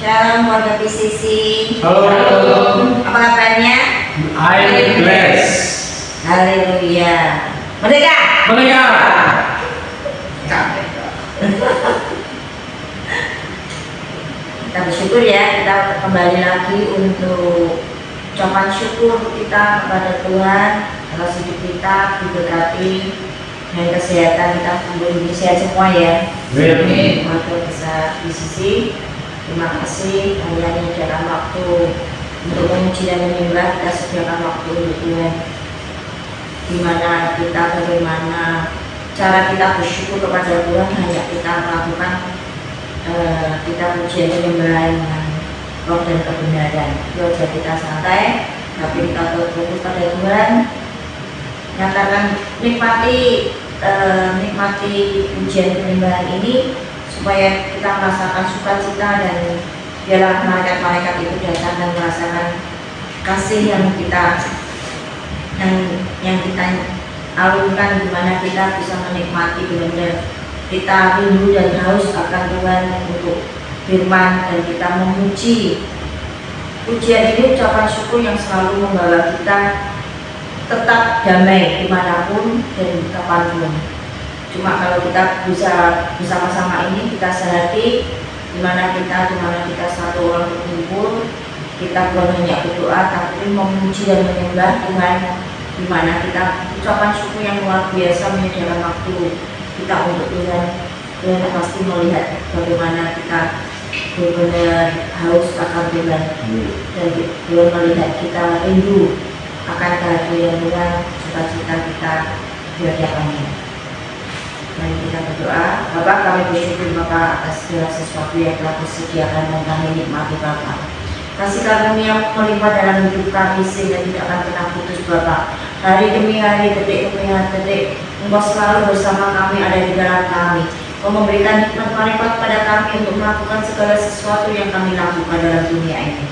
Shalom warga PCC. Halo. Apa kabarnya? I'm blessed. Haleluya. Merdeka. Merdeka. Kita bersyukur ya, kita kembali lagi untuk ucapan syukur kita kepada Tuhan atas hidup kita, diberkati dan kesehatan kita kembali sehat semua ya. Amin. Warga besar PCC, terima kasih kalian menyediakan waktu untuk memuji dan menyembah. Kita sediakan waktu untuk Tuhan, dimana kita bagaimana cara kita bersyukur kepada Tuhan, hanya kita melakukan kita pujian dan menyembah dengan roh dan kebenaran. Itu aja, kita santai tapi kita fokus pada Tuhan. Nyatakan nikmati pujian penyembahan ini supaya kita merasakan sukacita, dan biarlah malaikat-malaikat itu datang dan merasakan kasih yang kita alunkan, dimana kita bisa menikmati benar-benar kita rindu dan haus akan Tuhan untuk firman, dan kita memuji. Pujian ini ucapan syukur yang selalu membawa kita tetap damai dimanapun dan kapanpun. Cuma kalau kita bisa bersama-sama ini, kita sehati, dimana kita satu orang berkumpul, kita bukan hanya berdoa tapi memuji dan menyembah Tuhan, dimana kita ucapan syukur yang luar biasa menyediakan waktu kita untuk Tuhan. Tuhan pasti melihat bagaimana kita benar-benar haus akan Tuhan, dan Tuhan melihat kita rindu akan kehadiran Tuhan, cita-cita kita di hadapannya. Mari kita berdoa. Bapa, kami bersyukur Bapa atas segala sesuatu yang telah disediakan dan kami nikmati Bapa. Kasih karunia melimpah dalam hidup kami sehingga tidak akan pernah putus Bapa. Hari demi hari, detik demi detik, Engkau selalu bersama kami, ada di dalam kami. Kau memberikan hikmat marifat pada kami untuk melakukan segala sesuatu yang kami lakukan dalam dunia ini.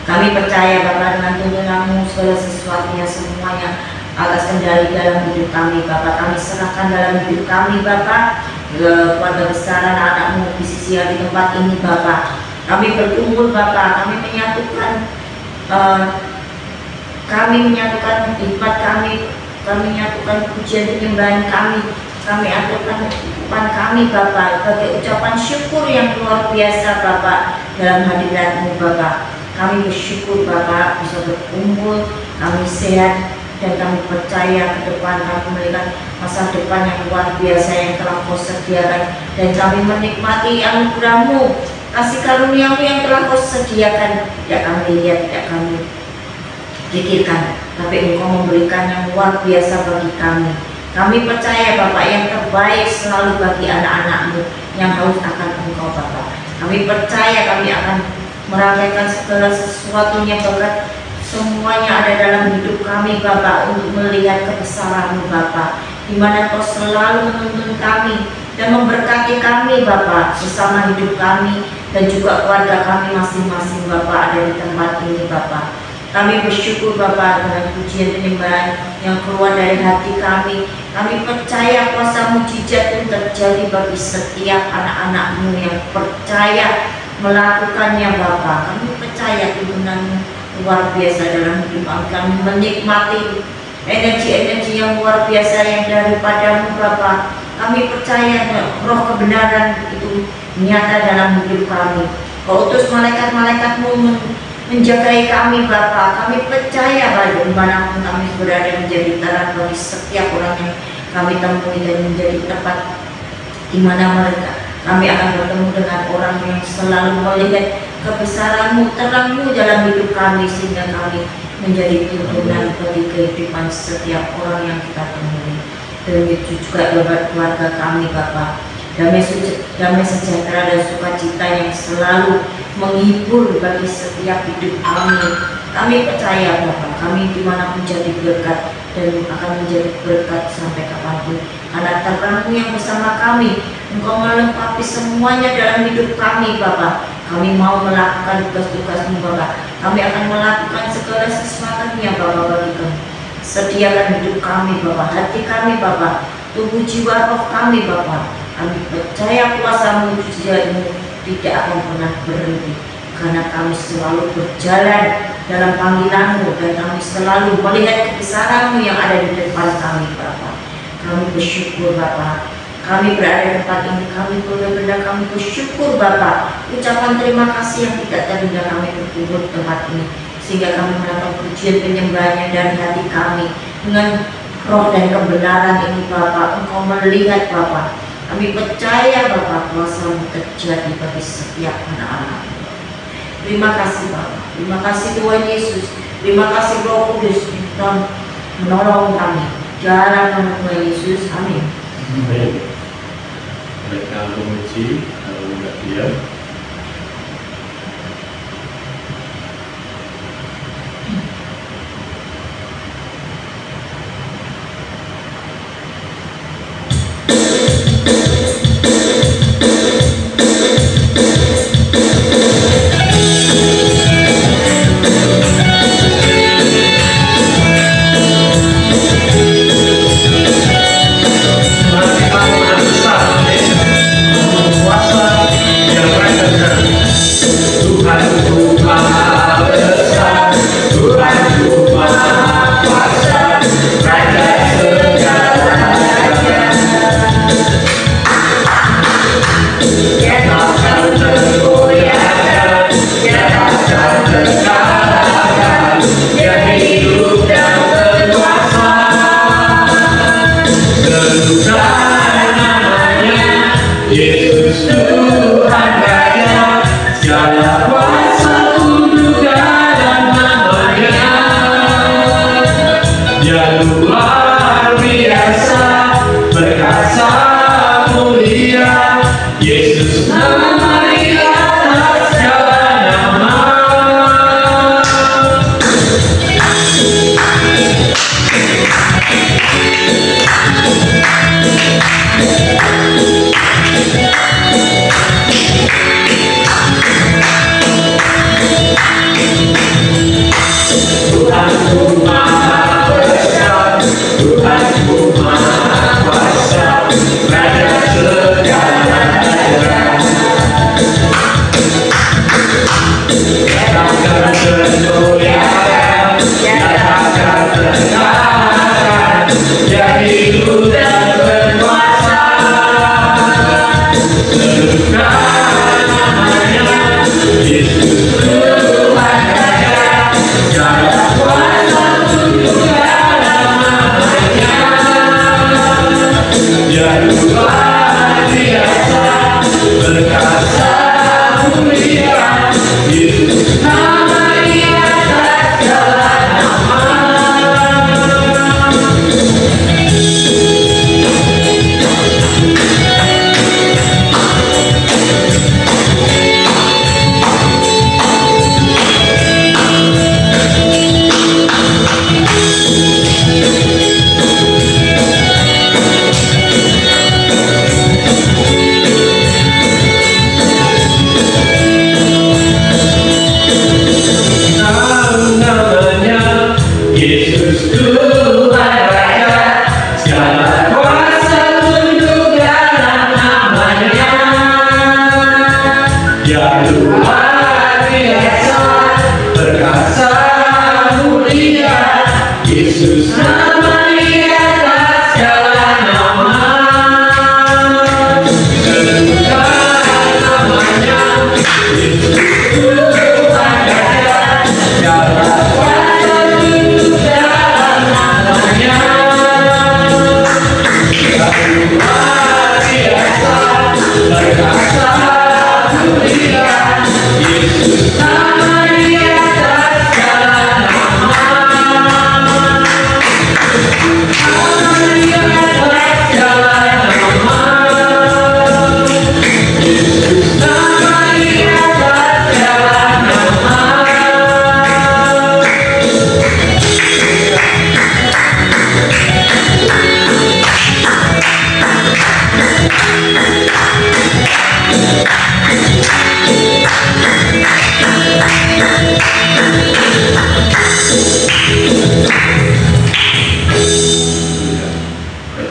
Kami percaya Bapa, dengan tuntunan-Mu segala sesuatunya semuanya atas kendali dalam hidup kami Bapa. Kami serahkan dalam hidup kami Bapa, keluarga besar anak-anak-Mu di sisi di tempat ini Bapa. Kami berkumpul Bapa, kami menyatukan hikmat kami menyatukan pujian penyembahan kami aturkan kehidupan kami Bapa sebagai ucapan syukur yang luar biasa Bapa dalam hadirat-Mu Bapa. Kami bersyukur Bapa bisa berkumpul, kami sehat, dan kami percaya ke depan kami melihat masa depan yang luar biasa yang telah Kau sediakan, dan kami menikmati anugerah-Mu, kasih karunia-Mu yang telah Kau sediakan. Tidak kami lihat, tidak kami pikirkan, tapi Engkau memberikan yang luar biasa bagi kami. Kami percaya Bapak yang terbaik selalu bagi anak-anak-Mu yang haus akan Engkau Bapak. Kami percaya kami akan merangkaikan segala sesuatunya Bapak, semuanya ada dalam hidup kami Bapak, untuk melihat kebesaran-Mu Bapak, di mana Kau selalu menuntun kami dan memberkati kami Bapak bersama hidup kami dan juga keluarga kami masing-masing Bapak ada di tempat ini Bapak. Kami bersyukur Bapak dengan pujian penyembahan yang keluar dari hati kami. Kami percaya kuasa mujizat itu terjadi bagi setiap anak-anak-Mu yang percaya melakukannya Bapak. Kami percaya tuntunan-Mu luar biasa dalam hidup kami. Kami menikmati energi-energi yang luar biasa yang daripada-Mu Bapak. Kami percaya roh kebenaran itu nyata dalam hidup kami. Kau utus malaikat-malaikat-Mu menjagai kami Bapak. Kami percaya bahwa dimanapun kami berada menjadi terang bagi setiap orang yang kami temui, dan menjadi tempat di mana mereka kami akan bertemu dengan orang yang selalu melihat kebesaran-Mu, terang-Mu dalam hidup kami, sehingga kami menjadi tuntunan bagi kehidupan setiap orang yang kita temui. Demikian juga keluarga kami Bapak, damai sejahtera dan sukacita yang selalu menghibur bagi setiap hidup kami. Kami percaya Bapak, kami dimanapun jadi berkat dan akan menjadi berkat sampai kapanpun, karena terang-Mu yang bersama kami. Engkau melengkapi semuanya dalam hidup kami Bapak. Kami mau melakukan tugas-tugas-Mu Bapak. Kami akan melakukan segala sesuatunya Bapak bagi kami. Sediakan hidup kami Bapak, hati kami Bapak, tubuh jiwa roh kami Bapak. Kami percaya kuasa-Mu, mujizat-Mu tidak akan pernah berhenti, karena kami selalu berjalan dalam panggilan-Mu dan kami selalu melihat kebesaran-Mu yang ada di depan kami, Bapa. Kami bersyukur, Bapa. Kami berada di tempat ini, kami benar-benar kami bersyukur, Bapa. Ucapan terima kasih yang tidak terhingga kami berkumpul di tempat ini, sehingga kami mendapat pujian penyembahannya dari hati kami dengan roh dan kebenaran ini, Bapa. Engkau melihat, Bapa. Kami percaya, Bapa, kuasa-Mu terjadi bagi setiap anak-anak. Terima kasih, Bapa. Terima kasih Tuhan Yesus. Terima kasih Roh Kudus yang menolong kami. Dalam nama Tuhan Yesus, amin. Amin. Mereka memuji, kalau dia.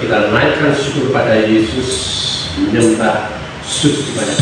Kita naikkan syukur pada Yesus, menyembah sujud kepada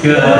Segala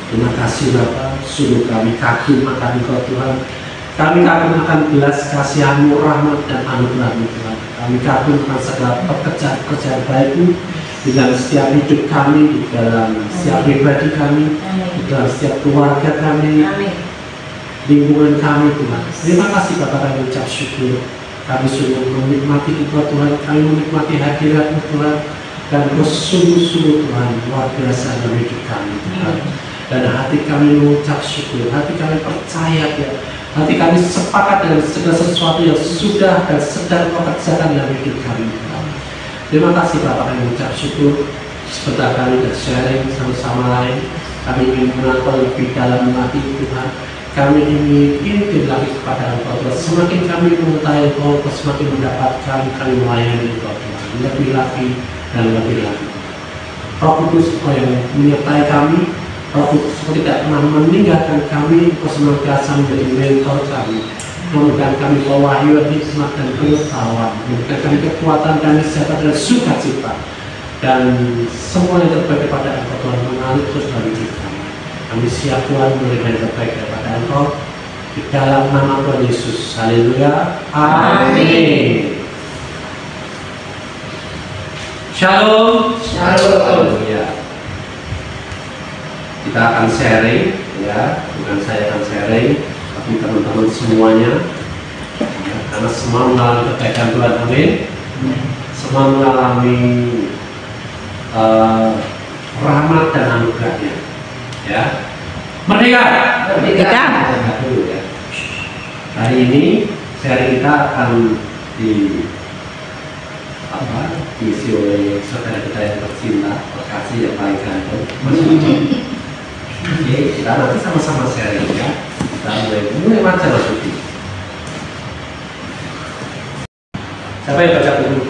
Terima kasih Bapa, sungguh kami kagum akan Engkau Tuhan. Kami kagum akan belas kasihan-Mu, rahmat dan anugerah-Mu Tuhan. Kami kagum akan segala pekerjaan-pekerjaan baik-Mu di dalam setiap hidup kami, di dalam setiap pribadi kami, di dalam setiap keluarga kami, lingkungan kami Tuhan. Terima kasih Bapa, kami ucap syukur. Kami sungguh menikmati Engkau Tuhan, kami menikmati hadirat-Mu Tuhan, dan Engkau sungguh-sungguh Tuhan luar biasa dalam hidup kami Tuhan. Dan hati kami mengucap syukur, hati kami percaya ya, hati kami sepakat dengan segala sesuatu yang sudah dan sedang Kau kerjakan dalam hidup kami Tuhan. Terima kasih Bapak, kami mengucap syukur. Sebentar kami sharing sama-sama lain, kami ingin mengenal lebih dalam hati Tuhan. Kami ingin intim lagi kepada Engkau Tuhan. Semakin kami mengetahui Engkau, semakin mendapatkan kami melayani Engkau Tuhan. Lebih lagi dan lebih lagi. Roh Kudus Engkau yang menyertai kami. Roh Kudus tidak pernah meninggalkan kami. Engkau senantiasa menjadi mentor kami, memberikan kami pewahyuan, hikmat dan pengetahuan, memberikan kami kekuatan dan kesehatan dan sukacita, dan semua yang terbaik daripada Engkau Tuhan mengalir terus dalam hidup kami. Kami siap Tuhan memberikan yang terbaik daripada Engkau di dalam nama Tuhan Yesus. Haleluya. Amin. Shalom. Haleluya. Kita akan sharing, ya, bukan saya akan sharing, tapi teman-teman semuanya, ya, karena semua mengalami kebaikan Tuhan, amin. Semua mengalami rahmat dan anugerahnya, ya. Merdeka. Merdeka. Dulu, ya. Hari ini sharing kita akan diisi oleh saudara kita yang tercinta, terkasih yang paling ganteng, Mas Yudi. Oke, kita nanti sama-sama sharing ya. Kita mulai baca Mas Yudi. Siapa yang baca dulu?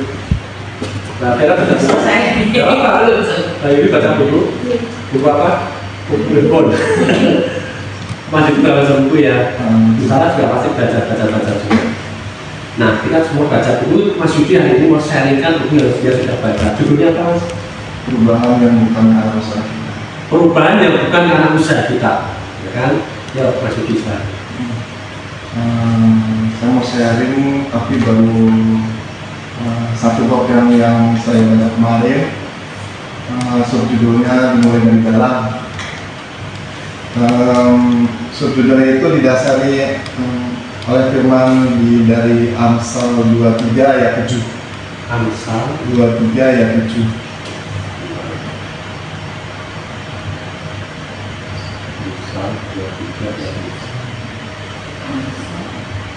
Nah, Vera baca dulu. Nah, ini baca dulu. Buku apa? Buku handphone. Masih kita baca buku ya. Sarah juga pasti baca juga. Nah, kita semua baca dulu. Mas Yudi hari ini mau sharingkan buku yang dia sudah baca. Judulnya apa, Mas? Perubahan yang bukan karena usaha kita. Perubahan yang bukan karena usaha kita, ya kan? Ya, Mas Yudi sekarang. Saya mau sharing, tapi baru satu bab yang saya baca kemarin. Subjudulnya dimulai dari dalam. Subjudulnya itu didasari oleh firman dari Amsal 23 ayat 7. Amsal 23 ayat 7. Amsal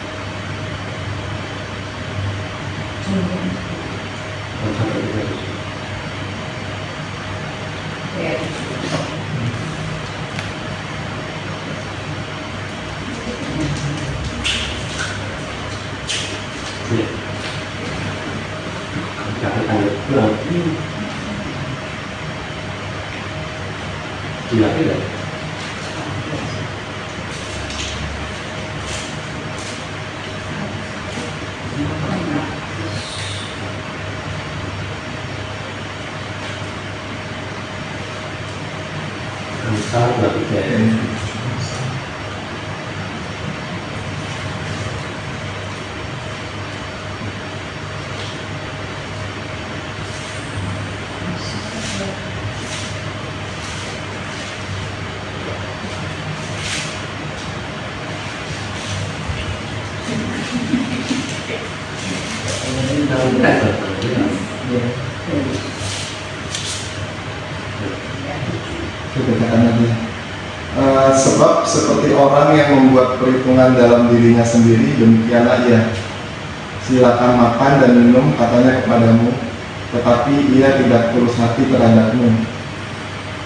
23 ayat 7. Sebab seperti orang yang membuat perhitungan dalam dirinya sendiri, demikianlah ia. Silakan makan dan minum, katanya kepadamu, tetapi ia tidak tulus hati terhadapmu.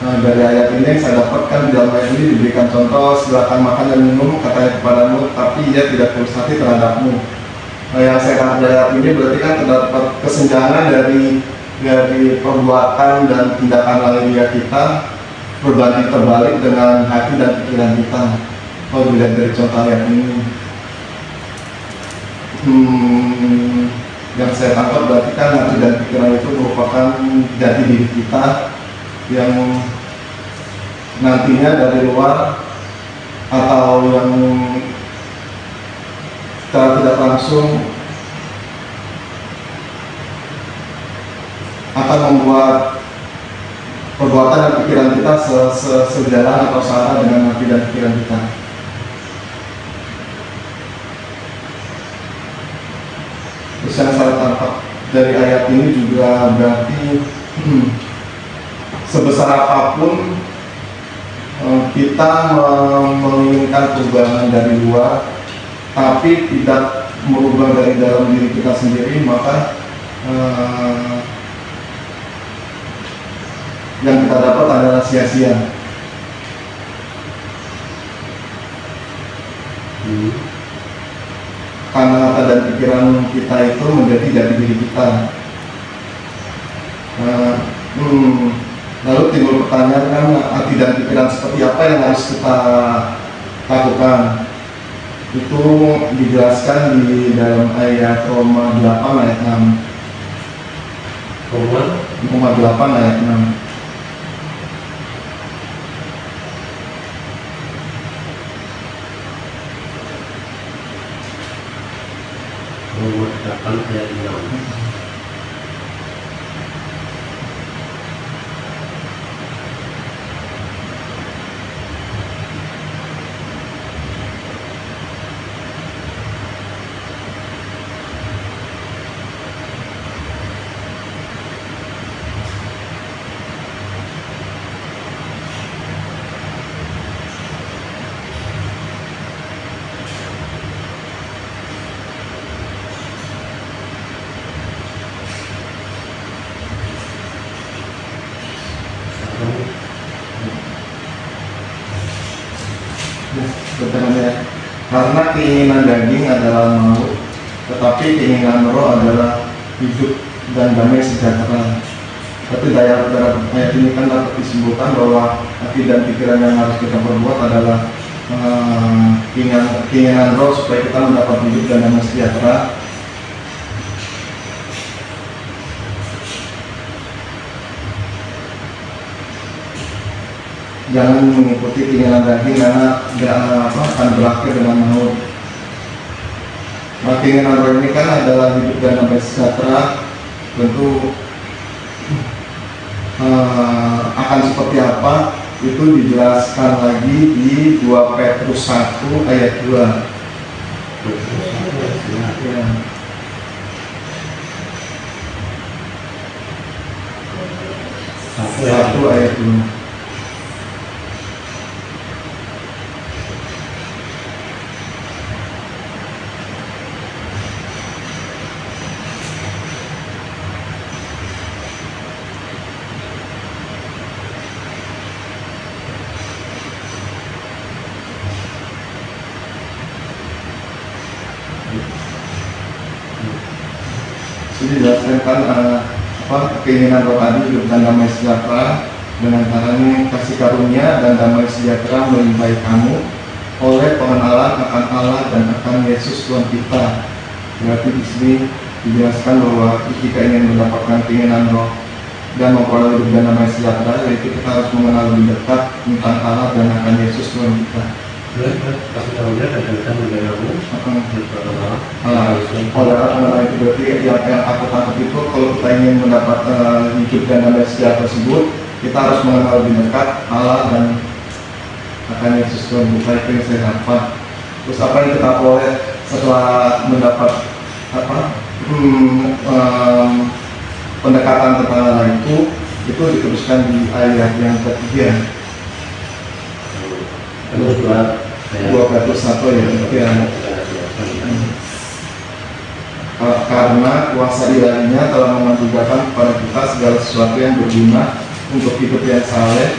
Dari ayat ini yang saya dapatkan, di dalam ayat ini diberikan contoh, silakan makan dan minum, katanya kepadamu, tapi ia tidak tulus hati terhadapmu. Yang saya katakan dari ayat ini berarti kan terdapat kesenjangan dari perbuatan dan tindakan lahiriah kita berbanding terbalik dengan hati dan pikiran kita. Kalau dilihat dari contoh ayat ini, yang saya tangkap berarti kan hati dan pikiran itu merupakan jati diri kita yang nantinya dari luar atau yang secara tidak langsung akan membuat perbuatan dan pikiran kita sejalan atau sama dengan hati dan pikiran kita. Terus yang saya tangkap dari ayat ini juga berarti sebesar apapun kita menginginkan perubahan dari luar, tapi tidak merubah dari dalam diri kita sendiri, maka yang kita dapat adalah sia-sia. Karena hati dan pikiran kita itu menjadi jati diri kita. Lalu timbul pertanyaan, kan hati dan pikiran seperti apa yang harus kita lakukan? Itu dijelaskan di dalam ayat Roma 8 ayat 6. Roma 8 ayat 6. Roma 8 ayat 6. Karena keinginan daging adalah maut, tetapi keinginan roh adalah hidup dan damai sejahtera. Tapi dalam ayat ini kan dapat disimpulkan bahwa hati dan pikiran yang harus kita perbuat adalah keinginan roh supaya kita mendapat hidup dan damai sejahtera. Jangan mengikuti keinginan daging karena akan berakhir dengan maut. Nah, keinginan roh ini kan adalah hidup dan damai sejahtera. Tentu akan seperti apa itu dijelaskan lagi di 2 Petrus 1 ayat 2. Ya. 1 ayat 2. Dijelaskan keinginan roh tadi hidup dan damai sejahtera dengan caranya kasih karunia dan damai sejahtera melimpahi kamu oleh pengenalan akan Allah dan akan Yesus Tuhan kita. Berarti di sini dijelaskan bahwa jika ingin mendapatkan keinginan roh dan memperoleh hidup dan damai sejahtera, yaitu kita harus mengenal lebih dekat tentang Allah dan akan Yesus Tuhan kita. Kasih karunia dan kita menjagamu. Oleh orang itu berarti yang aku tangkap itu kalau kita ingin mendapat hidup dan damai sejahtera tersebut, kita harus mengenal lebih dekat Allah dan akan Yesus Tuhan kita. Itu yang saya dapat. Terus apa yang kita peroleh setelah mendapat pendekatan tentang Allah itu diteruskan di ayat yang ketiga. 2 Petrus 1 ya. Karena kuasa ilahinya telah memandukan kepada kita segala sesuatu yang berguna untuk hidup yang saleh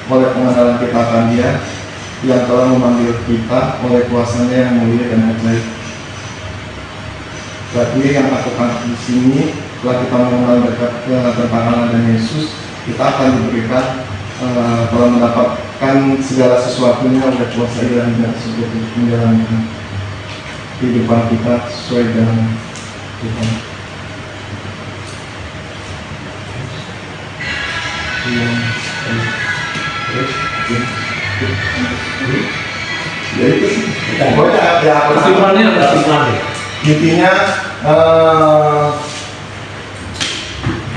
oleh pengenalan kita akan Dia yang telah memanggil kita oleh kuasanya yang mulia dan ajaib. Berarti yang aku tangkap di sini, setelah kita mengenal dekat tentang Allah dan Yesus, kita akan diberikan telah mendapatkan segala sesuatunya oleh kuasa ilahi tersebut untuk menjalankan kehidupan kita sesuai dengan Tuhan. Ya itu sih. Pokoknya ya Kesimpulannya apa kesimpulannya? intinya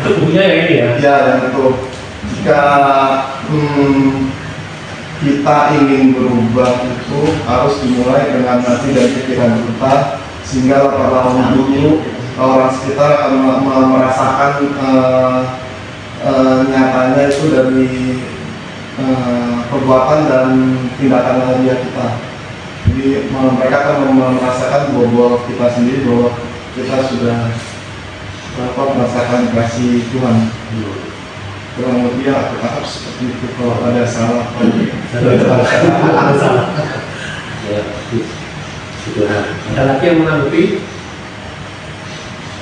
Tubuhnya yang ini ya. ya yang itu jika kita ingin berubah itu harus dimulai dengan hati dan pikiran kita, sehingga latar dulu orang sekitar akan merasakan nyatanya itu dari perbuatan dan tindakan lahiriah kita. Jadi mereka akan merasakan bahwa kita sendiri bahwa kita sudah merasakan kasih Tuhan. Kurang lebih aku tangkap seperti itu. Kalau ada salah, Ada salah. Ya, Tuhan. Ada lagi yang menanggapi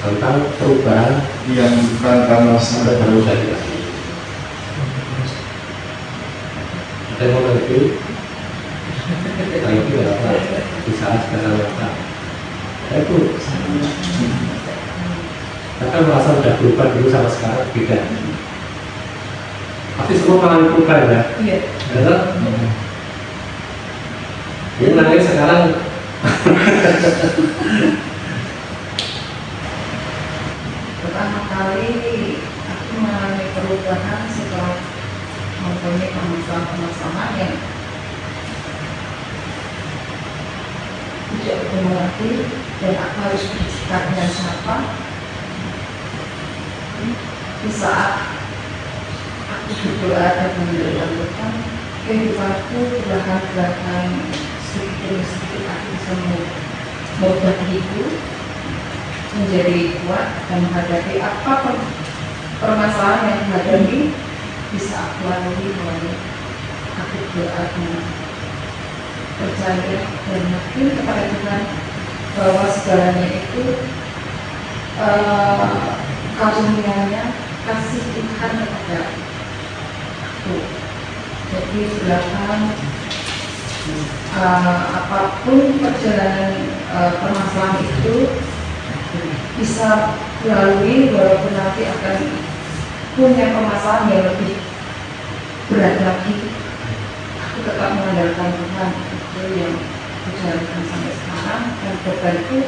tentang perubahan yang bukan karena usaha. ada manusia kita. Ada yang menanggapi? Menanggapi apa? Bisa sekarang apa? Itu kita merasa sudah berubah dulu sama sekarang beda. Pasti semua mengalami perubahan ya. Iya. Benar? Ini nangis sekarang. Pertama kali aku mengalami perubahan setelah mempunyai permasalahan yang tidak mengerti dan aku harus bersikap dengan siapa. Di saat aku berdoa dan mendoakan kehidupanku perlahan-lahan sedikit demi sedikit aku bisa merubah diriku menjadi kuat dan menghadapi apa permasalahan yang dihadapi bisa aku lalui melalui aku berdoa dengan percaya dan yakin kepada Tuhan bahwa segalanya itu karunia-Nya, kasih Tuhan kepada aku. Jadi silakan apapun perjalanan permasalahan itu bisa dilalui, walaupun nanti akan punya permasalahan yang lebih berat lagi, aku tetap mengandalkan Tuhan. Itu yang dijalankan sampai sekarang, dan beban itu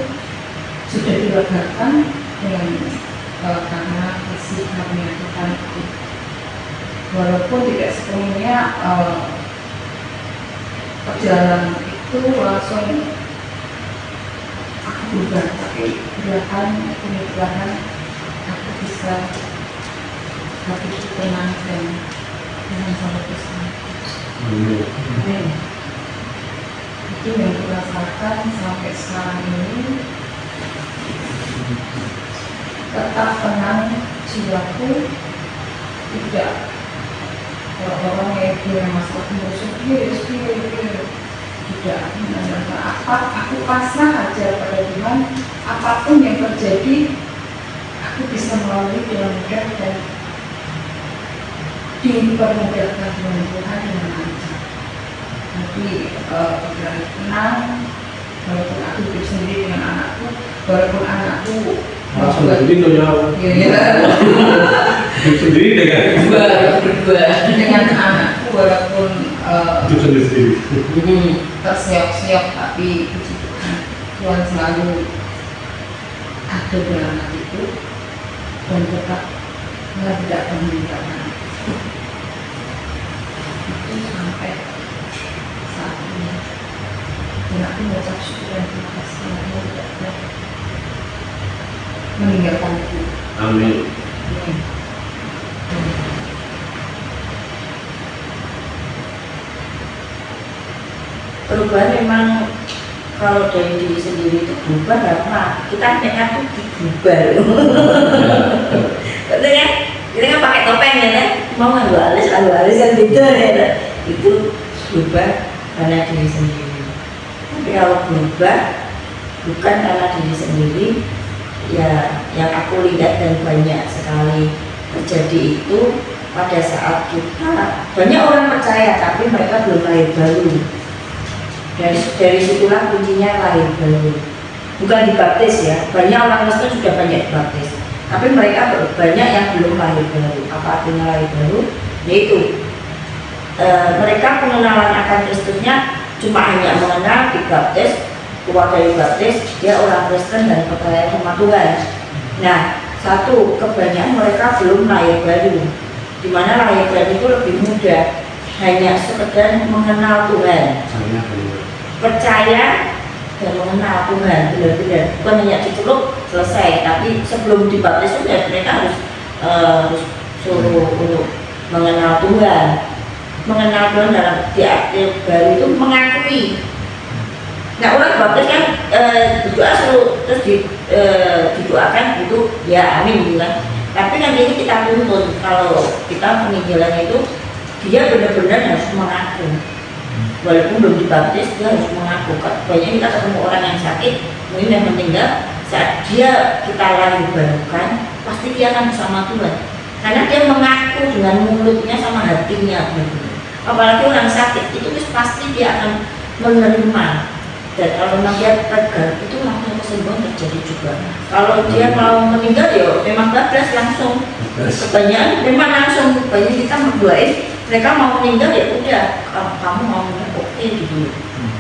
sudah dilegakan dengan karena kasih karunia Tuhan itu. Walaupun tidak sepenuhnya perjalanan itu langsung aku berubah, tapi perlahan demi perlahan aku bisa hati tenang dan dengan sangat besar. Itu yang kurasakan sampai sekarang ini. Tetap tenang jiwaku, tidak orang yang punya masalah musuh tidak menandakan apa, aku pasrah aja pada Tuhan. Apapun yang terjadi aku bisa melalui dengan mudah dan dipermudahkan dengan Tuhan dengan lancar. Nanti berani tenang, walaupun aku hidup sendiri dengan anakku, walaupun anakku langsung sendiri tuh ya. Hidup sendiri berdua dengan anakku, walaupun hidup sendiri. terseok-seok, tapi puji Tuhan, Tuhan selalu ada dalam hatiku dan tetap tidak meninggalkan itu sampai saat ini. Dan aku mengucap syukur dan terima kasih karena tidak pernah meninggalkanku. Amin. Perubahan memang kalau dari diri sendiri itu berubah karena kita pengen tuh diubah. Betul ya? Kita kan pakai topeng ya kan? Mau nggak alis kan gitu ya. Itu berubah karena diri sendiri. Tapi kalau berubah bukan karena diri sendiri, ya yang aku lihat dan banyak sekali terjadi itu pada saat kita banyak orang percaya tapi mereka belum lahir baru. Dari situlah kuncinya lahir baru, bukan dibaptis ya. Banyak orang Kristen sudah banyak dibaptis, tapi mereka banyak yang belum lahir baru. Apa artinya lahir baru? Yaitu mereka pengenalan akan Kristusnya cuma hanya mengenal dibaptis, keluar dari baptis, dia orang Kristen dan percaya sama Tuhan. Nah, satu, kebanyakan mereka belum lahir baru, dimana lahir baru itu lebih mudah, hanya sekedar mengenal Tuhan, percaya dan mengenal Tuhan benar-benar, bukan hanya diceluk selesai, tapi sebelum dibaptis sudah mereka harus suruh untuk mengenal Tuhan. Mengenal Tuhan dalam arti baru itu mengakui. Nah, orang baptis kan berdoa terus didoakan itu ya amin gitu kan. Tapi kan ini kita tuntut kalau kita penginjilan itu dia benar-benar harus mengaku. Walaupun belum dibaptis dia harus mengaku. Banyak kita ketemu orang yang sakit, mungkin yang meninggal, saat dia kita lahir barukan, pasti dia akan bersama Tuhan. Karena dia mengaku dengan mulutnya sama hatinya. Apalagi orang sakit itu pasti dia akan menerima, dan kalau memang dia tegar itu langsung kesembuhan terjadi juga. Kalau dia mau meninggal ya memang bablas langsung, kebanyakan memang langsung. Banyak kita berdoain mereka mau meninggal ya udah kamu mau meninggal oke gitu.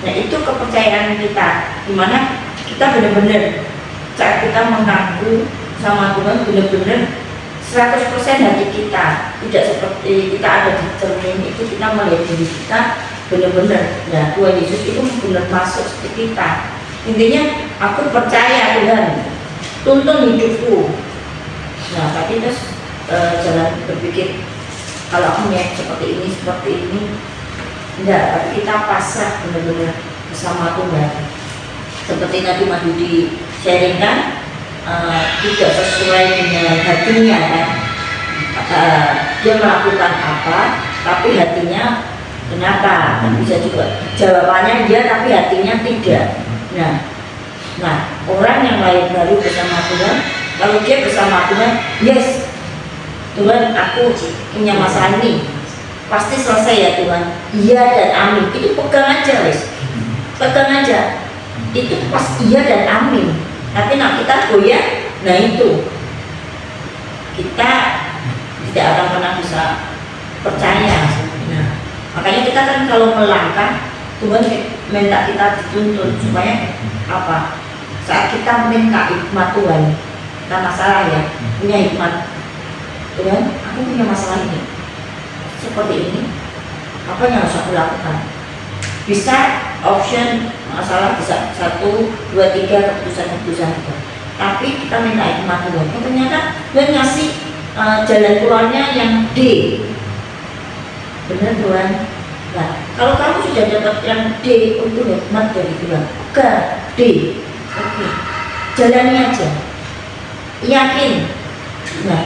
Nah itu kepercayaan kita, dimana kita benar-benar saat kita mengaku sama Tuhan benar-benar 100% hati kita, tidak seperti kita ada di cermin itu kita melihat diri kita benar-benar. Nah Tuhan Yesus itu benar masuk seperti kita. Intinya aku percaya Tuhan, tuntun hidupku. Nah tapi terus jangan berpikir kalau aku niat seperti ini, enggak. Tapi kita pasrah benar-benar bersama Tuhan. Seperti tadi Mas Yudi sharingkan. Tidak sesuai dengan hatinya kan, dia melakukan apa tapi hatinya kenapa, kan bisa juga jawabannya dia tapi hatinya tidak. Nah orang yang lahir baru bersama Tuhan, kalau dia bersama Tuhan, yes Tuhan aku punya masalah ini pasti selesai ya Tuhan, iya dan amin, itu pegang aja wes, pegang aja itu pas iya dan amin. Tapi nak kita goyah, nah itu kita tidak akan pernah bisa percaya. Nah, makanya kita kan kalau melangkah, Tuhan minta kita dituntun supaya apa? Saat kita minta hikmat Tuhan, kita masalah ya, punya hikmat Tuhan, aku punya masalah ini, seperti ini, apa yang harus aku lakukan? Bisa option masalah bisa 1, 2, 3 keputusan. Tapi kita minta hikmat Tuhan. Ternyata Tuhan ngasih jalan keluarnya yang D. Benar Tuhan. Nah, kalau kamu sudah dapat yang D untuk hikmat dari Tuhan, ke D. Oke. Jalani aja. Yakin. Nah,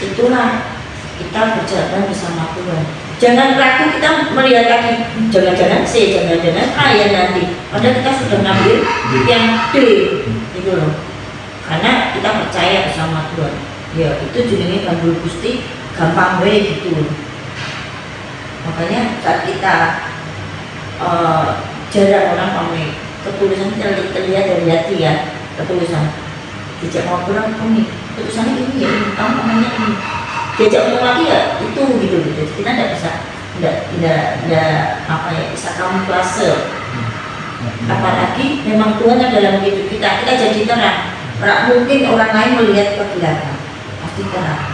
itulah kita berjalan bersama Tuhan. Jangan ragu kita melihat lagi, jangan-jangan C, jangan-jangan A ya nanti. Padahal kita sudah ngambil yang D, gitu loh. Karena kita percaya bersama Tuhan. Ya itu jenenge Bandul Gusti, gampang bae gitu. Makanya saat kita jarang orang pamit ketulisan terlihat dari hati ya, ketulisan. Dijak ngobrol ini, ketulisannya ini ya, kamu namanya ini. Diajak ngomong lagi ya itu gitu. Jadi kita tidak bisa tidak apa ya, bisa kamuflase. Apalagi memang Tuhan yang dalam hidup kita jadi terang. Mungkin orang lain melihat kegelapan, pasti terang.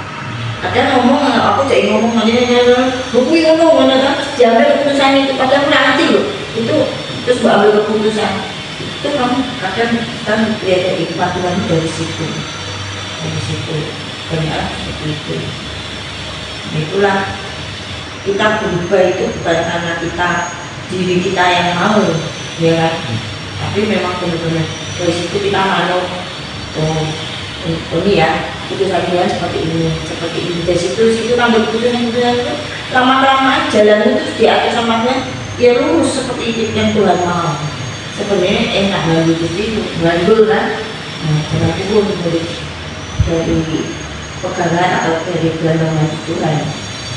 Ada ngomong, aku jadi ngomong bukti ngomong kan diambil keputusan itu, padahal nanti loh itu terus ambil keputusan itu kamu kadang kan lihat dari hikmat Tuhan dari situ banyak seperti itu. Itulah kita berubah itu bukan karena diri kita yang mau, ya kan? Tapi memang benar-benar dari situ kita mau ini ya putusan Tuhan seperti ini. Dari situ ambil putusan itu lama-lama jalan itu diatur sama Tuhan ya lurus seperti itu yang Tuhan mau. Sebenarnya enak lalu itu bandul kan, jangan turun dari pegangan atau dari gelandangan Tuhan,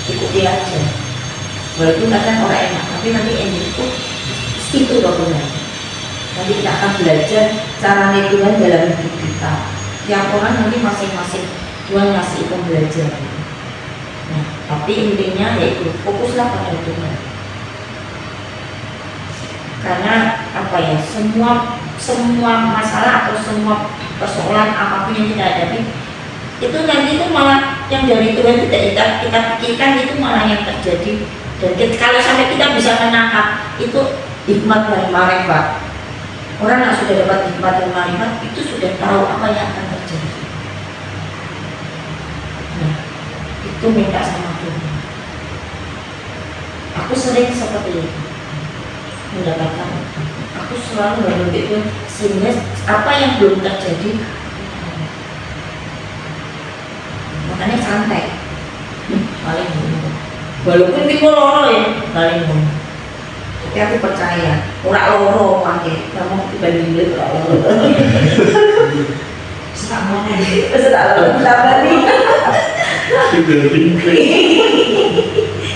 ikuti aja. Walaupun kadang orang enak, tapi nanti ending itu pokoknya. Nanti kita akan belajar cara Tuhan dalam hidup kita. Yang orang nanti masing-masing Tuhan ngasih pembelajaran. Nah, tapi intinya yaitu fokuslah pada Tuhan. Karena apa ya, semua masalah atau semua persoalan apapun yang kita hadapi itu nanti itu malah yang dari Tuhan tidak kita pikirkan itu malah yang terjadi. Dan kalau sampai kita bisa menangkap itu hikmat dan marifat, orang yang sudah dapat hikmat dan marifat itu sudah tahu apa yang akan terjadi. Nah, itu minta sama Tuhan. Aku sering seperti itu mendapatkan. Aku selalu berdoa itu sehingga apa yang belum terjadi, makanya santai. Paling walaupun tipe loro ya, paling tapi aku percaya ora loro pakai kamu dibanding beli ora loro. Sama nih, sama nih.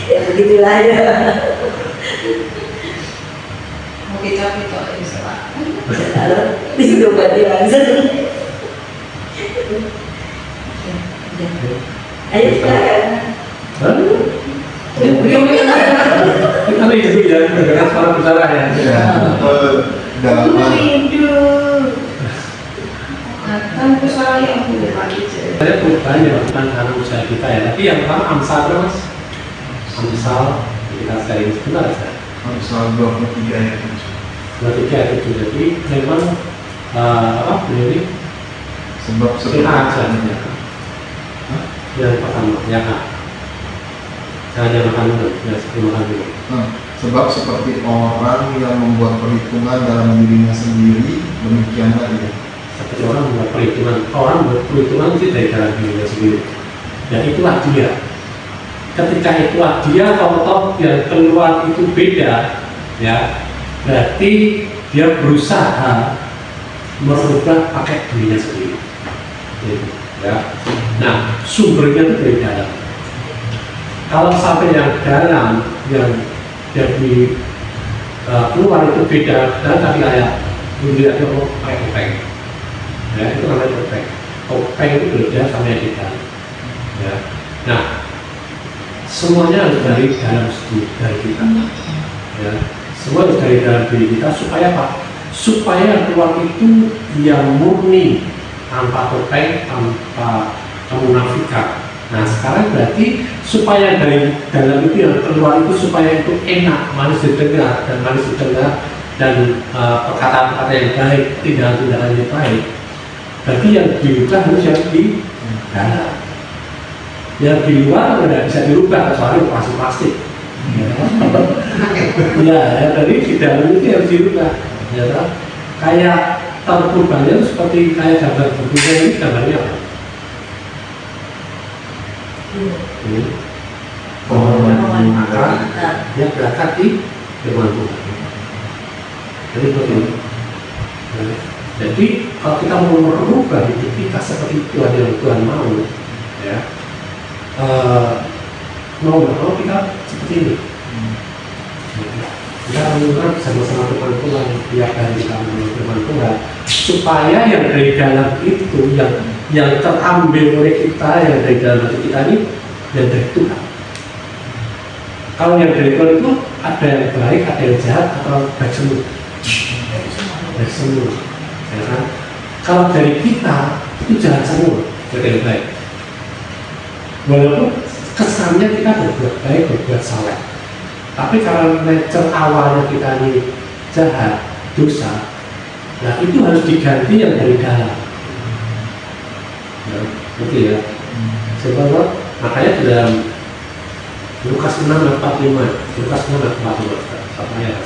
Ya begitulah ya. Mau kita ini salah. Disitu berarti langsung. Ayo silakan. Kita itu ya, dengan suara besar ya. Dalam Rindu. Kan kesalahan yang boleh lagi. Saya banyak bukan karena usaha kita ya, tapi yang pertama Amsal mas, Amsal kita sharing sebentar ya. Amsal 23 ayat 7. 23 ayat 7, jadi memang apa beliau Sebab aja yang pertama ya kan. Jangan makan dulu, ya sebelum makan dulu. Sebab seperti orang yang membuat perhitungan dalam dirinya sendiri, demikianlah dia. Seperti orang membuat perhitungan itu dari dalam dirinya sendiri. Dan itulah dia. Ketika itulah dia, kalau yang keluar itu beda, ya berarti dia berusaha merubah pakai dirinya sendiri. Ya. Nah, sumbernya itu dari dalam. Kalau sampai yang dalam yang di keluar itu beda, dan tadi kayak dilihat itu pakai topeng, ya itu namanya topeng. Topeng itu beda sama yang di dalam. Ya. Nah, semuanya harus dari dalam dari kita. Ya. Semua harus dari dalam diri kita supaya apa? Supaya keluar itu yang murni, tanpa topeng, tanpa kemunafikan. Nah sekarang berarti supaya dari dalam itu yang keluar itu supaya itu enak, manis didengar dan perkataan-perkataan yang baik, tindakan-tindakan yang baik. Berarti yang dirubah harus yang di dalam. Yang di luar tidak bisa dirubah kecuali operasi plastik. Ya, jadi di dalam itu harus dirubah. Ya, kayak terubahnya seperti kayak gambar bentuknya ini, gambarnya apa? Maka dia berangkat di firman Tuhan. Jadi begini. Jadi kalau kita mau merubah hidup kita seperti Tuhan yang Tuhan mau, ya mau nggak mau kita seperti ini. Kita menurut sama-sama firman Tuhan, tiap hari kita menurut firman Tuhan, supaya yang dari dalam itu yang terambil oleh kita, yang dari dalam hati kita ini, yang dari Tuhan. Kalau yang dari Tuhan itu ada yang baik, ada yang jahat, atau baik semua. Baik semua, ya kan? Kalau dari kita itu jahat semua, ada yang baik. Walaupun kesannya kita berbuat baik, berbuat saleh, tapi kalau nature awalnya kita ini jahat, dosa, nah itu harus diganti yang dari dalam. Ya, gitu ya. Sebab makanya dalam Lukas 6:45, Lukas 6:45, satu ayat.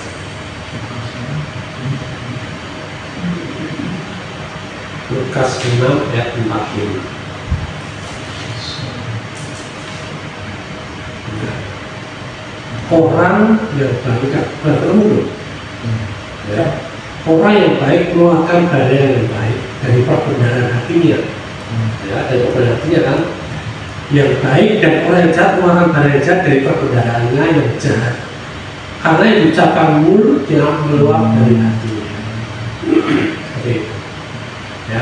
Lukas 6:45. Orang yang baik bertemu, ya. Orang yang baik mengeluarkan barang yang baik dari perbendaharaan hatinya, ya, dari perbendaharaan hatinya kan yang baik, dan orang yang jahat mengeluarkan barang yang jahat dari perbedaraannya yang jahat, karena yang diucapkan mulut yang meluap dari hatinya. Oke. Ya,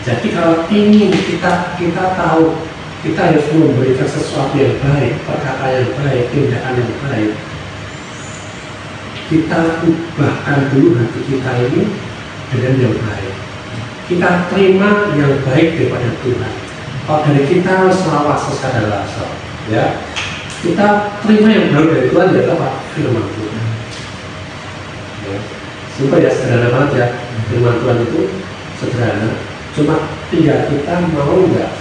jadi kalau ingin kita tahu kita harus memberikan sesuatu yang baik, perkataan yang baik, tindakan yang baik. Kita ubahkan dulu hati kita ini dengan yang baik. Kita terima yang baik daripada Tuhan. Kalau dari kita selawas sesadar rasa, ya, kita terima yang baik dari Tuhan, ya apa? Firman Tuhan. Ya. Simpel ya, sederhana banget ya. Firman Tuhan itu sederhana. Cuma tinggal kita mau nggak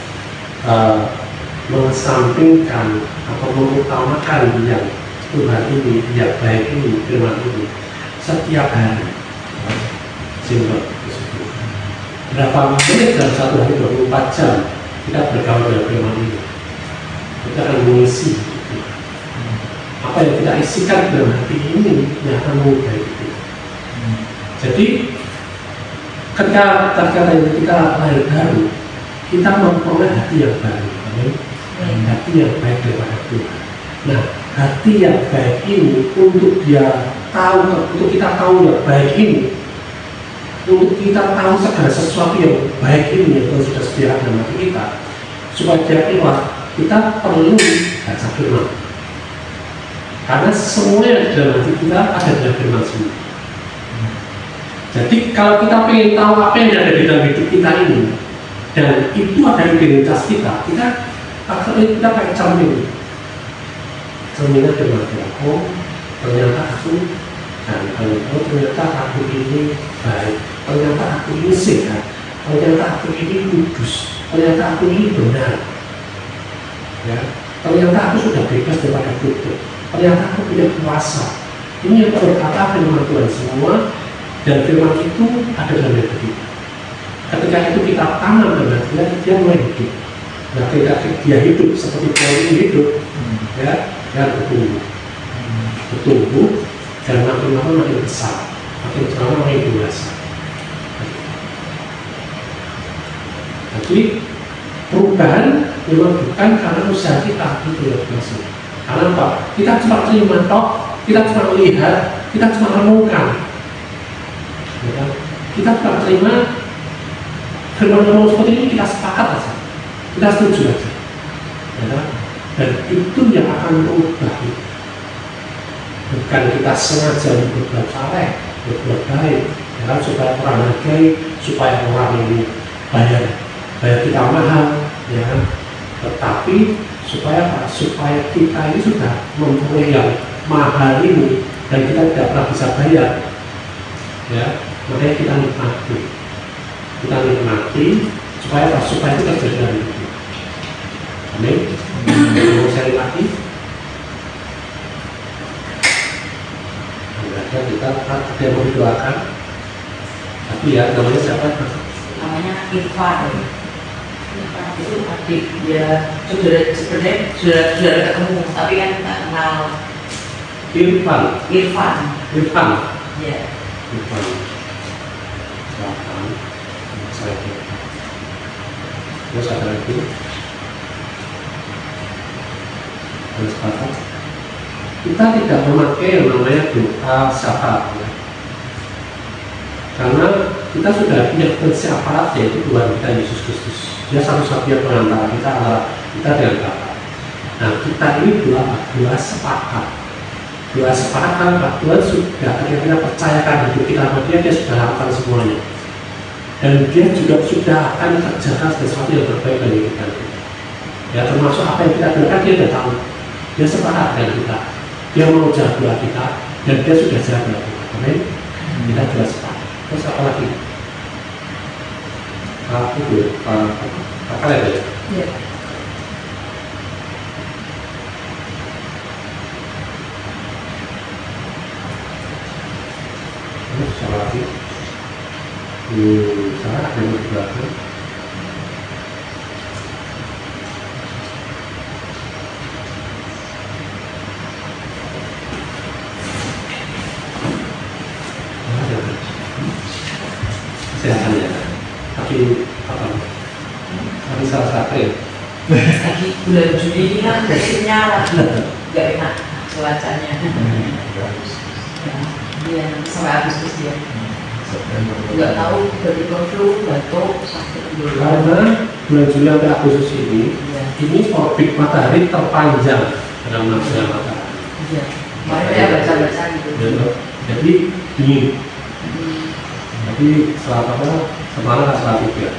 mengesampingkan atau mengutamakan yang Tuhan ini, yang baik ini, firman ini setiap hari. Simpel. Berapa menit dalam satu hari 24 jam kita bergaul dengan firman ini, kita akan mengisi apa yang kita isikan dalam hati ini yang akan mengubah itu. Jadi ketika kita lahir baru, kita memperoleh hati yang baru, hati yang baik daripada Tuhan. Nah, hati yang baik ini untuk kita tahu yang baik ini, untuk kita tahu segala sesuatu yang baik ini yang Tuhan sudah sediakan dalam hati kita, supaya dia keluar, kita perlu baca firman. Karena semua yang di dalam hati kita ada dalam firman semua. Jadi kalau kita ingin tahu apa yang ada di dalam hidup kita ini, dan itu ada di identitas kita pakai cermin. Cerminnya firman Tuhan. Oh, ternyata aku ternyata aku ini baik, ternyata aku ini sehat, ternyata aku ini kudus, ternyata aku ini benar, ya, ternyata aku sudah bebas daripada kutuk, ternyata aku punya kuasa. Ini yang berkata firman Tuhan semua, dan firman itu ada dalam hidup kita. Ketika itu kita tanam dengan dia mulai hidup. Nah, ketika dia hidup seperti Paul ini hidup, ya, dia bertumbuh. Dan makin lama makin besar, makin lama makin dewasa. Jadi perubahan memang bukan karena usaha kita itu ya biasa. Karena apa? Kita cuma terima tok, kita cuma melihat, kita cuma renungkan. Ya, kita cuma terima firman seperti ini, kita sepakat aja, kita setuju aja. Ya, dan itu yang akan merubah itu. Bukan kita sengaja berbuat saleh, berbuat baik, ya kan, supaya orang hargai, supaya orang ini bayar kita mahal, ya kan. Tetapi supaya kita ini sudah mempunyai yang mahal ini dan kita tidak pernah bisa bayar, ya, makanya kita nikmati supaya kita terjadi dalam hidup. Amin. Mau saya nikmati. Kita ada yang mau didoakan, tapi ya namanya siapa? Namanya Irfan. Itu adik dia sebenarnya sudah ketemu, tapi kan nggak kenal. Irfan. Ya. Irfan. Silakan. Saya. Terus ada lagi. Terus apa? Kita tidak memakai yang namanya doa syafaat, ya. Karena kita sudah punya syafaat, yaitu Tuhan kita Yesus Kristus. Dia satu-satunya perantara kita antara kita dengan Bapa. Nah, kita ini doa sepakat. Doa sepakat kan Tuhan sudah kita percayakan hidup kita sama dia sudah lakukan semuanya. Dan dia juga sudah akan kerjakan sesuatu yang terbaik bagi kita. Ya, termasuk apa yang kita lakukan dia sudah tahu. Dia sepakat dengan kita. Dia mau jaga kita dan dia sudah jaga kita. Amin. Kita jelas sepakat. Terus apa lagi? Itu apa lagi? Ya. Terus apa lagi? Salah ada yang belakang. Kesehatan ya, tapi apa? Tapi salah satu ya. Lagi bulan Juli ini kan musimnya lagi nggak enak cuacanya. Iya, sampai Agustus ya. Nggak tahu tiba-tiba flu, batuk, sakit dulu. Karena bulan Juli sampai Agustus ini, ya, ini orbit matahari terpanjang dalam nafsu matahari. Iya. Makanya baca-baca gitu. Jadi dingin. Jadi selama semalam saat itu ya.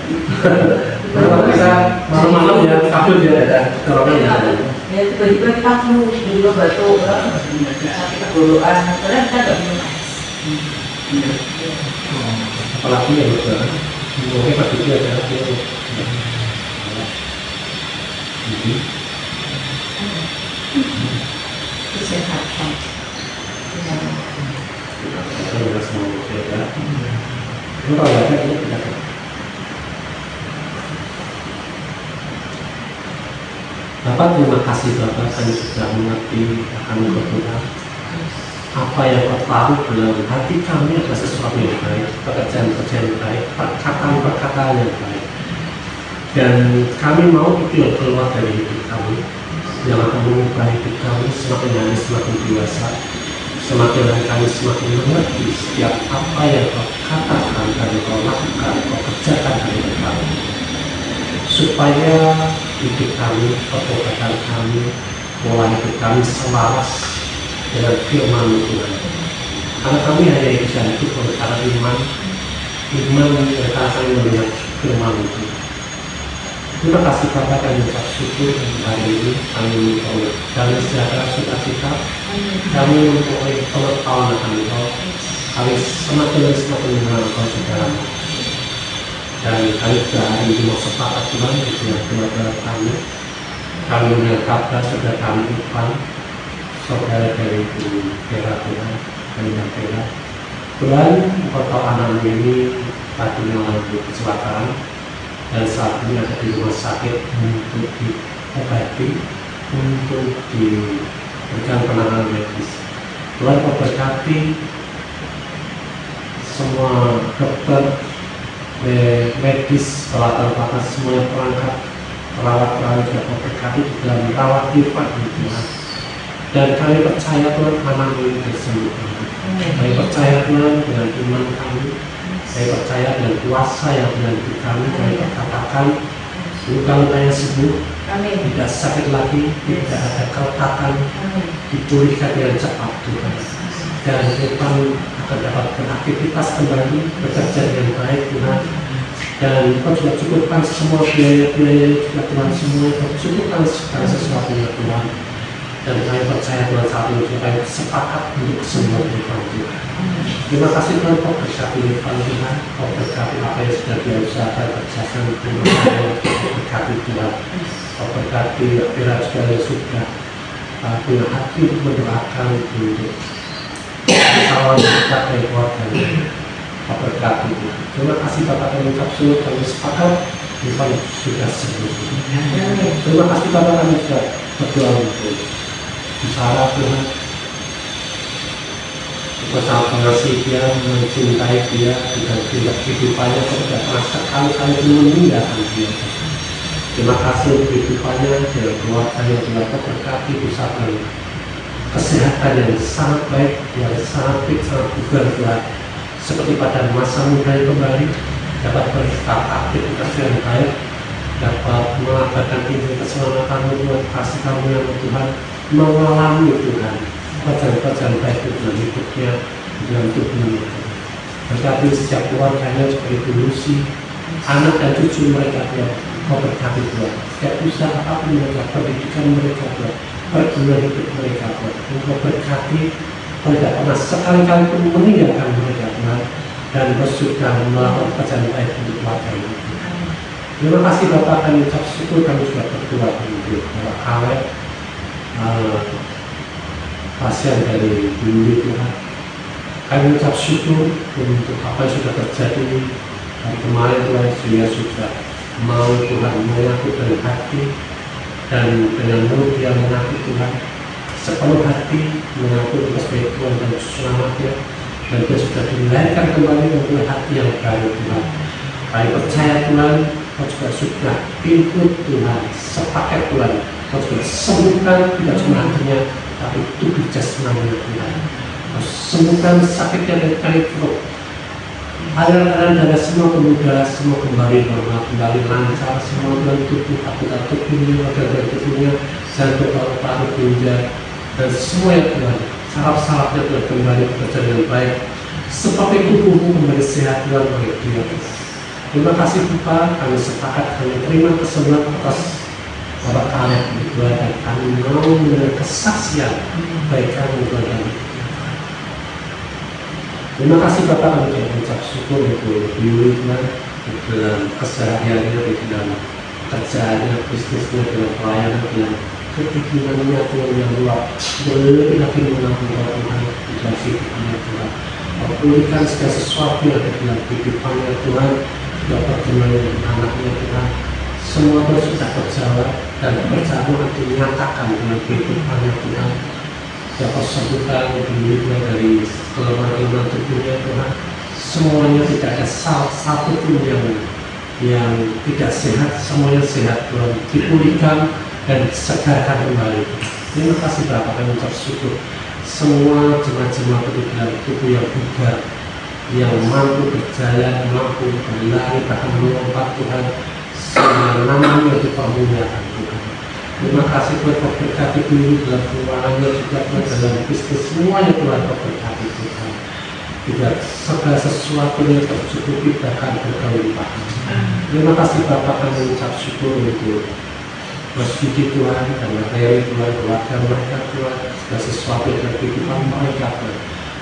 Kalau bisa malam-malam ya kabel dia ada terowongan ya. Ya tiba-tiba kita flu, tiba-tiba batuk, kita gorokan, karena kita nggak minum es. Apalagi ya juga, mungkin pasti dia ada. Kesehatan. Kita semua ya. Itu kalau ada ini tidak. Bapak, terima kasih Bapak, kami sudah mengerti akan Tuhan. Apa yang Kau tahu dalam hati kami adalah sesuatu yang baik, pekerjaan-pekerjaan yang baik, perkataan-perkataan yang baik. Dan kami mau itu yang keluar dari hidup kami, yang akan mengubah hidup kami semakin hari semakin dewasa, semakin hari kami semakin mengerti setiap apa yang Kau katakan dan Kau lakukan, Kau kerjakan dari hidup kami. Supaya hidup kami, pertobatan kami, pola hidup kami selaras dengan firman Tuhan. Karena kami hanya bisa hidup oleh karena iman yang kami melihat firman itu. Terima kasih Bapak, kami ucap syukur hari ini kami memperoleh dari sejahtera sukacita, kami memperoleh pengetahuan akan Engkau, kami semakin mengenal Engkau Saudara. Dan kami juga hari ini mau sepakat Tuhan dengan saudara kami melihat kabar saudara kami Tuhan, saudara dari Vera Tuhan, Kalimantan Vera. Tuhan, Engkau tahu anak ini tadi mengalami kecelakaan dan saat ini ada di rumah sakit untuk diobati, untuk diberikan penanganan medis. Tuhan, Kau berkati semua dokter, medis, peralatan semuanya, perangkat, perawat-perawat juga berkati di dalam merawat Irfan Tuhan. Dan kami percaya Tuhan anak ini bersembuh. Kami percaya Tuhan dengan iman kami, kami percaya dengan kuasa yang dengan hidup kami berkatakan luka-luka yang sembuh, tidak sakit lagi, tidak ada keretakan, dipulihkan dengan cepat Tuhan. Dan Tuhan akan dapat beraktivitas kembali, bekerja dengan baik Tuhan. Dan Kau juga cukupkan semua biaya-biaya juga Tuhan, semua Kau cukupkan segala sesuatunya Tuhan. Dan kami percaya Tuhan saat ini kita sepakat untuk kesembuhan Tuhan Tuhan. Terima kasih Tuhan, Kau berkati Tuhan Tuhan, Kau berkati apa yang sudah Dia usahakan kerjakan Tuhan, Kau berkati Tuhan, Kau berkati Bila juga yang sudah punya hati untuk mendoakan untuk salam kita dari keluarganya. Kau berkati Tuhan. Terima kasih Bapak, kami ucap syukur, kami sepakat Tuhan sudah sembuh. Terima kasih Bapak, kami sudah berdoa untuk bicara Tuhan. Kau sangat mengasihi dia, mencintai dia, dan tidak kehidupannya Kau tidak pernah sekali-kali meninggalkan dia. Terima kasih untuk kehidupannya dan keluarganya telah Kau berkati bersama kesehatan yang sangat baik, yang sangat fit, sangat bugar Tuhan. Seperti pada masa mudanya kembali, dapat beristirahat aktivitas yang baik, dapat mengabadikan inti keselamatan Tuhan, kasih kamu yang Tuhan, mengalami Tuhan pekerjaan-pekerjaan baik dalam hidupnya, dalam tubuhnya. Berkati setiap keluarganya seperti Lucy, anak dan cucu mereka Tuhan, Kau berkati Tuhan. Setiap usaha apapun mereka, pendidikan mereka Tuhan, pergumulan hidup mereka Tuhan, Kau berkati. Kau tidak pernah sekali-kali pun meninggalkan mereka Tuhan, dan Kau sudah melakukan pekerjaan baik untuk keluarga ini. Terima kasih Bapak, kami ucap syukur, kami sudah berdoa untuk Bapak Kaleb, pasien dari dulu Tuhan. Kami ucap syukur untuk apa yang sudah terjadi dan kemarin Tuhan, dia sudah mau Tuhan mengaku dari hati dan dengan mulut dia mengaku Tuhan sepenuh hati, mengaku untuk sebagai Tuhan dan selamatnya, dan dia sudah dilahirkan kembali oleh hati yang baru Tuhan. Kami percaya Tuhan, Kau juga sudah input Tuhan, sepaket Tuhan, Kau sudah sembuhkan tidak cuma hatinya, tapi tubuh jasmaninya Tuhan. Kau sembuhkan sakitnya dari perut, aliran darah semua kemudahan, semua kembali normal, kembali lancar, semua organ tubuh, akutan tubuhnya, organ tubuhnya, jantung, paru-paru, ginjal, dan semua yang Tuhan, saraf-sarafnya Tuhan kembali bekerja dengan baik, seperti tubuhmu kembali sehat Tuhan bagi dia. Terima kasih Bapa, kami sepakat, kami terima kesembuhan atas Bapak Kaleb Tuhan, dan kami mau menerima kesaksian baik kami Tuhan dan terima kasih Bapak, kami mengucap syukur untuk Yuli Tuhan, di dalam kesehariannya, di dalam kerjaannya, bisnisnya, dalam pelayanan, dalam keinginannya Tuhan yang luar lebih lagi mengaku Tuhan di dalam kehidupannya Tuhan. Pulihkan segala sesuatu yang ada dalam kehidupannya Tuhan, dapat dengan anaknya Tuhan. Semua Tuhan sudah berjawab dan perjalanan itu dinyatakan dalam kehidupannya Tuhan. Dapat sembuhkan diri Tuhan dari kelemahan-kelemahan tubuhnya Tuhan. Semuanya tidak ada satu pun yang tidak sehat, semuanya sehat Tuhan. Dipulihkan dan disegarkan kembali. Terima kasih Bapak, kami ucap syukur. Semua jemaat-jemaat itu dalam tubuh yang bugar, yang mampu berjalan, mampu berlari, bahkan melompat Tuhan, semua namanya dipermuliakan Tuhan. Terima kasih Tuhan, berkati dulu dalam keuangannya juga Tuhan, dalam bisnis semuanya Tuhan, berkati Tuhan. Tidak segala sesuatu yang tercukupi bahkan berkelimpahan. Terima kasih Bapak, kami ucap syukur untuk bersyukur Tuhan dan materi Tuhan, keluarga mereka Tuhan, segala sesuatu dalam kehidupan mereka Tuhan.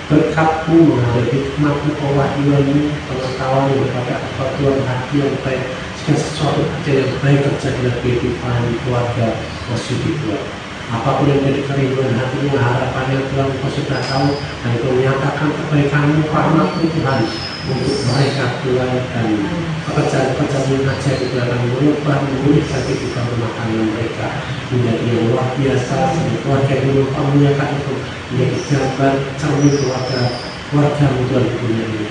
Berkat-Mu menghadapi hikmat-Mu, pewahyuan-Mu, pengetahuan yang berkata apa Tuhan, hati yang baik, segala sesuatu kerja yang baik terjadi dalam kehidupan keluarga bersyukur Tuhan. Apapun yang menjadi kerinduan hatinya, harapannya Tuhan, Engkau sudah tahu, dan Engkau menyatakan kebaikan-Mu, rahmat-Mu Tuhan untuk mereka Tuhan, dan pekerjaan-pekerjaan yang ajaib Tuhan akan mengubah, memulihkan kehidupan rumah tangga mereka menjadi yang luar biasa. Sebagai keluarga yang memuliakan itu menjadi gambar cermin keluarga-mu Tuhan di dunia ini.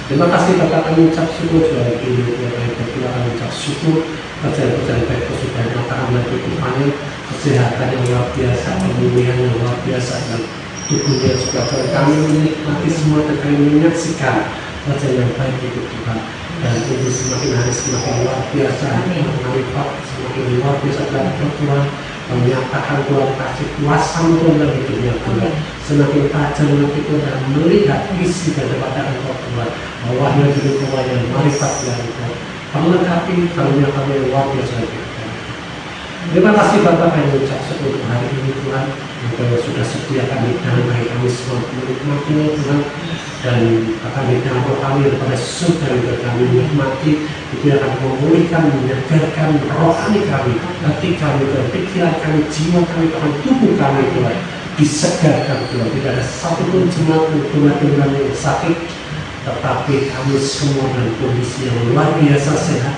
Terima kasih Bapak, kami ucap syukur Tuhan ini Tuhan, kami ucap syukur kerjaan-kerjaan baik Kau sudah nyatakan dalam kehidupannya, kesehatan yang luar biasa, pemulihan yang luar biasa, dan tubuhnya juga Tuhan. Kami menikmati semua dan kami menyaksikan kerjaan yang baik itu Tuhan, dan ini semakin hari semakin luar biasa, semakin luar biasa dalam Tuhan. Menyatakan Tuhan kasih kuasa Tuhan dalam hidupnya Tuhan, semakin tajam lagi Tuhan, dan melihat isi daripada Engkau Tuhan, bahwa diri Tuhan yang marifat Tuhan Tuhan melengkapi karunia kami yang luar biasa Tuhan. Terima kasih Bapak, kami ucap syukur hari ini Tuhan, Engkau sudah sediakan hidangan bagi kami semua menikmatinya Tuhan, dan akan hidangan roh kami daripada surga yang kami nikmati itu akan memulihkan, menyegarkan rohani kami, hati kami, pikiran kami, jiwa kami, bahkan tubuh kami Tuhan disegarkan Tuhan. Tidak ada satupun jemaat Tuhan yang sakit, tetapi kami semua dalam kondisi yang luar biasa sehat.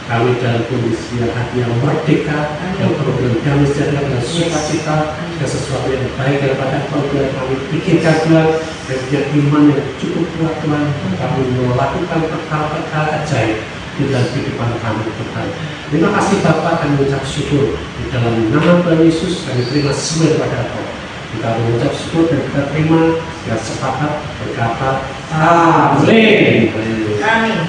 Kami dalam kondisi yang hati yang merdeka, yang program kami sejahtera dan sukacita, dan sesuatu yang baik daripada Tuhan kami pikirkan Tuhan, dan punya iman yang cukup kuat Tuhan, kami melakukan perkara-perkara ajaib di dalam kehidupan kami Tuhan. Terima kasih Bapak, kami mengucap syukur di dalam nama Tuhan Yesus, kami terima semua daripada Kau. Kita mengucap syukur dan kita terima, kita sepakat berkata Amin. Amin.